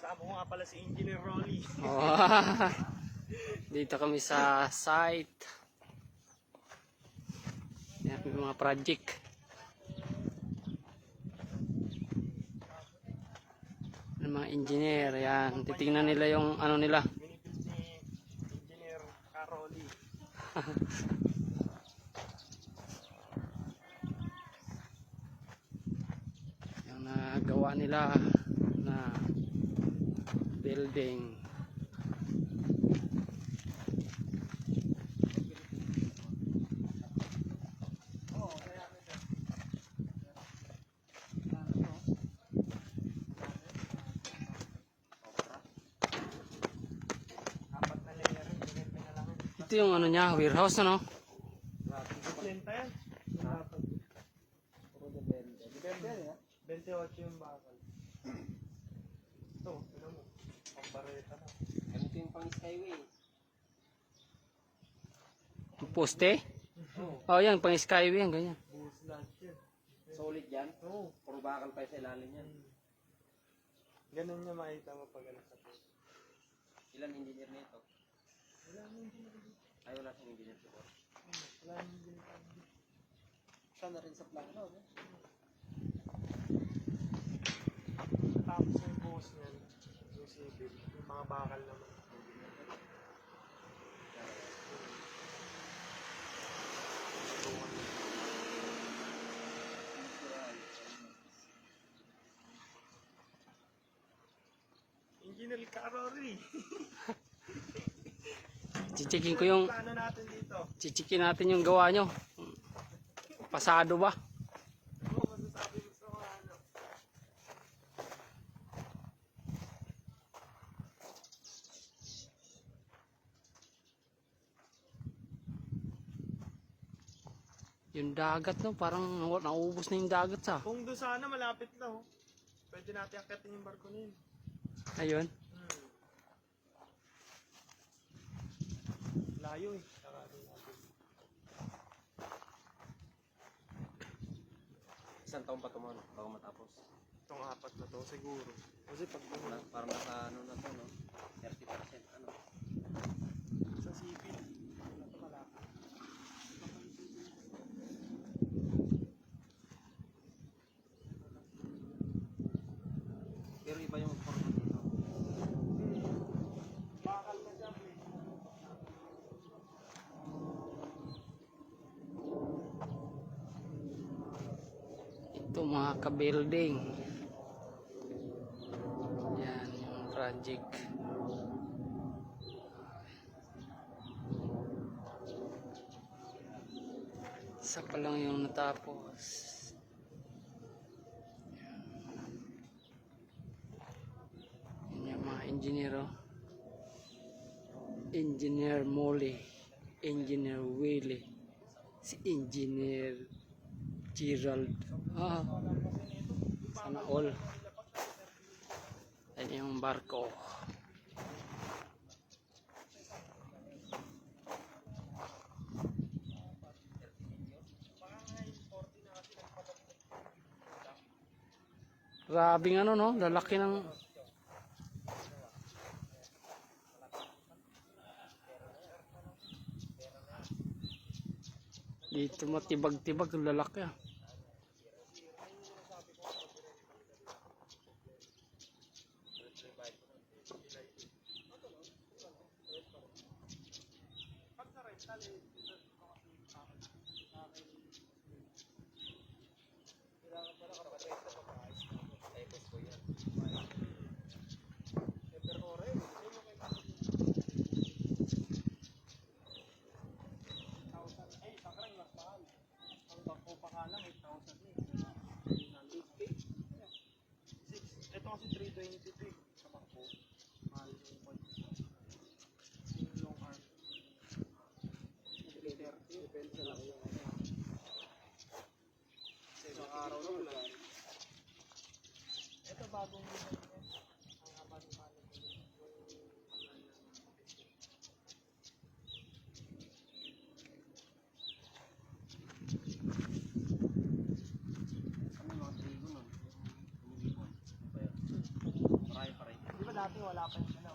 Kasama ko nga pala si Engineer Rolly. Oh. Dito kami sa site. Yan, may mga project. Ng mga engineer. Yan, titingnan nila yung ano nila. Minipis ni Engineer Rolly. Yung nagawa nila na building. Ito yung ano niya, warehouse ano? Lenta yan. Puro depende. Depende yan. 28 yung bakal. Ito, tignan mo. Pambareta na. Ganito yung pang skyway. Poste? Oh, yan, pang skyway yan, ganyan. Buhos lahat yan. Solid yan. Oo. Puro bakal pa sa ilalim yan. Ganun niya makita mo pag ano sa post. Ilan engineer nito? Wala nang engineer. Ay, wala siyang engineer support. Wala nang engineer. Siya na rin sa plano, no? Tapos yung buhos niyan, yung civil, yung mga bakal naman. Engineer Rolly. Chichikin ko yung, Plano natin dito. chichikin natin yung gawa nyo. Pasado ba? Ano masasabi mo sa mga ano? Yung dagat no, parang naubos na yung dagat sa. Kung doon sana malapit na oh. Pwede natin akitin yung barko na yun. Ayun. Layo eh. Saka rin natin. Isang taon pa tumano bago matapos. Itong apat na to siguro. Kasi pag Parang nasa ano na to, no? 30% ano? sa civil, wala ito malapit. Pero iba yung forma dito. Bakal na siya eh. Ito mga ka-building. Yan yung project. Isa pa lang yung natapos. Yan yung mga engineer. Oh. Engineer Molly, Engineer Willie, si Engineer Gerald. Sana all. Ayan yung barko. Grabing ano no, lalaki ng dito matibag-tibag yung lalaki ah. Ito kasi 322 sa bangko. Mahal yung point. Yung long arm. 330. Depende sa laki yung ano. Sa isang araw na wala. Ito bagong ang haba ng palo. Kami mga trigo nun. Umibigwan. Marami pa rin. Di ba natin, wala pa yung ano.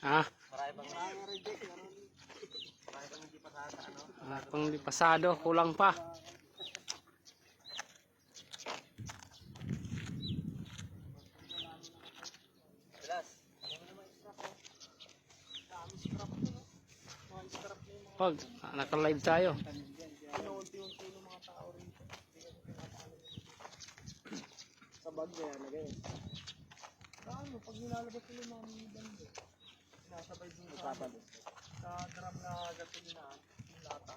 Ha? Marami bang reject? Marami bang hindi pa sa ano? Wala pang pasado, kulang pa. Bilas. Pag naka-live tayo. Pinuunti-unti ng mga tao rito. Sa bag na yan, lagay. Ano, pag nilalabas sila ng mga bando, sinasabay dun sa drum na gasolina, yung lata.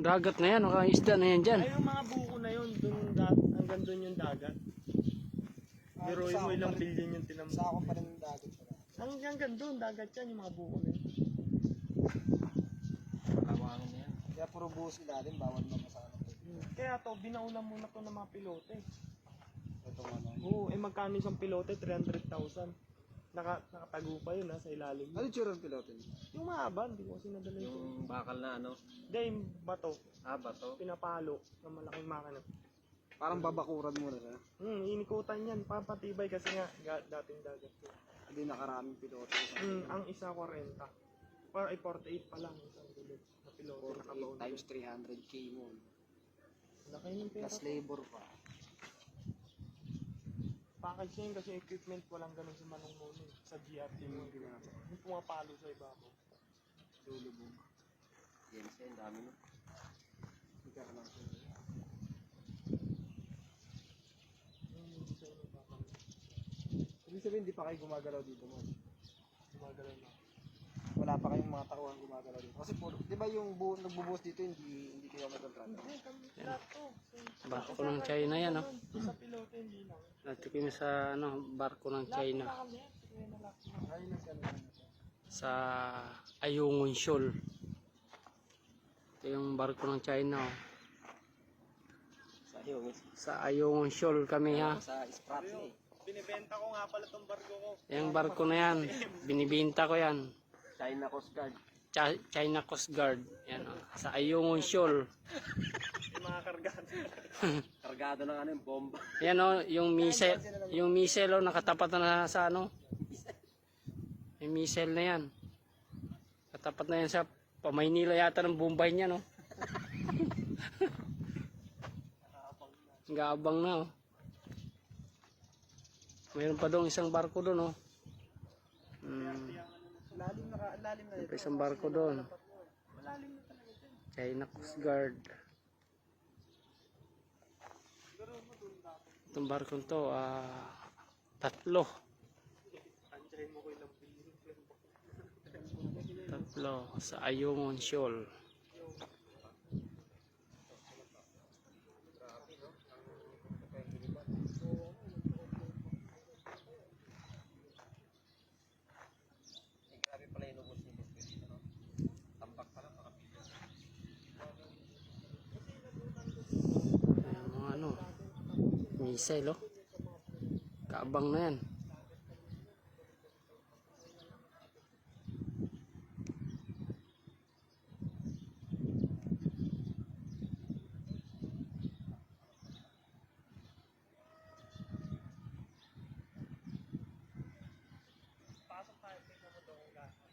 Dagat na yan, mga isda na yan dyan. Ay, yung mga buko na yun, hanggang dun yung dagat. Biruin mo ilang billion yung tinamay. Sa ako pa rin yung dagat. Hanggang dun, dagat yan, yung mga buko na yun. Kawangan na yan. Kaya puro buhos ilalim, bawal mamasama. Kaya to, binauna muna to ng mga pilote. Ito ano. Oo, magkano isang pilote? 300,000. Nakatago pa yun sa ilalim. Ano tsura ng piloto niyo? Yung mahaba, hindi ko kasi nadala yung... Yung bakal na ano? Hindi, yung bato. Bato. Pinapalo ng malaking makina. Parang babakuran muna siya. Inikutan yan. Papatibay kasi nga dating dagat ko. Hindi nakaraming piloto. Ang isa 40. Ay 48 pa lang isang dulo na piloto. 48 times 300k mo. Laki ng pera. Plus labor pa. Package yun kasi equipment walang ganun sa Manong sa GRT mo. Yung pumapalo sa ibabaw. Lulubog. Yan siya, ang dami no. Ibig sabihin, hindi pa kayo gumagalaw dito mo. Gumagalaw na. Wala pa kayong mga tauhan gumagalaw dito. Kasi puro, di ba yung nagbubuhos dito, hindi kayo magkontrata? Hindi, kami lahat to. Barko ng China yan, no? Sa piloto, hindi lang. Natikim sa barko ng China. Sa Ayungin Shoal. Ito yung barko ng China. Oh. Sa Ayungin Shoal kami ha. Sa Spratz eh. Binibenta ko nga pala tong barko ko. Yung barko na yan, binibinta ko yan. China Coast Guard. China Coast Guard. Yan, oh. Sa Ayungin Shoal. Yung mga kargado. Kargado ng ano yung bomba. Yan oh, yung missile oh, nakatapat na sa ano. Yung missile na yan. Katapat na yan sa Pamaynila yata ng Bombay niya, no? Gabang na, oh. Mayroon pa doon isang barko doon, oh. Lalim na May isang barko doon. China Coast Guard. Itong barko to, 3. Andiyan mo ko ilang billion. 3 sa Ayungin Shoal. Grabe pala yung lubos ni Boss dito no. Tambak pala makapila. Mga ano, missile, oh. Kaabang na yan. Pasok tayo, tingnan mo doon kung gaano.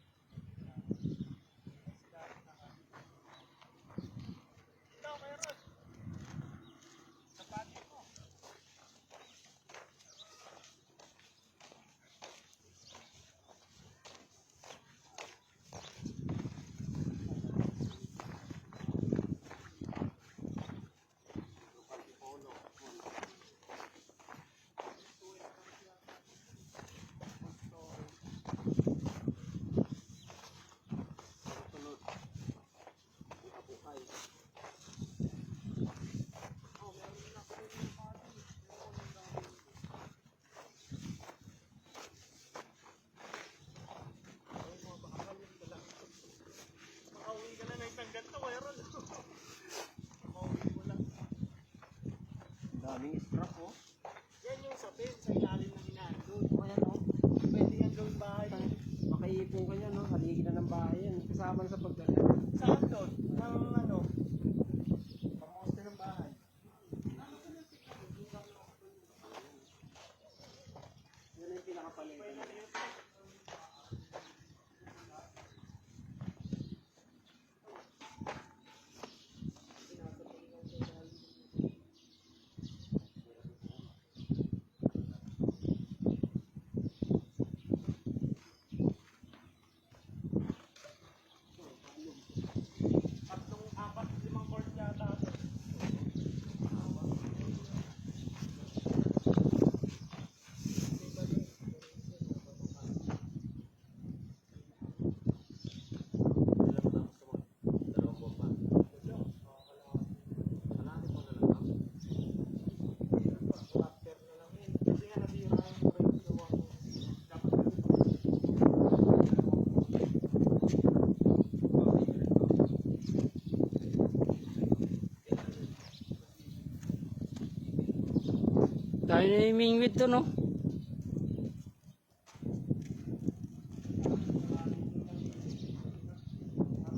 Ikaw, Kuya Rod. Kapatid mo. nahirapan sa pagdala. Saan doon? Ang ano? Pamoste ng bahay. Yun yung pinakapalitan. Tatlong, apat, limang court yata. Kasi nga natira yung frame gawa ko. Dapat Dahil na yung mingwit doon, no?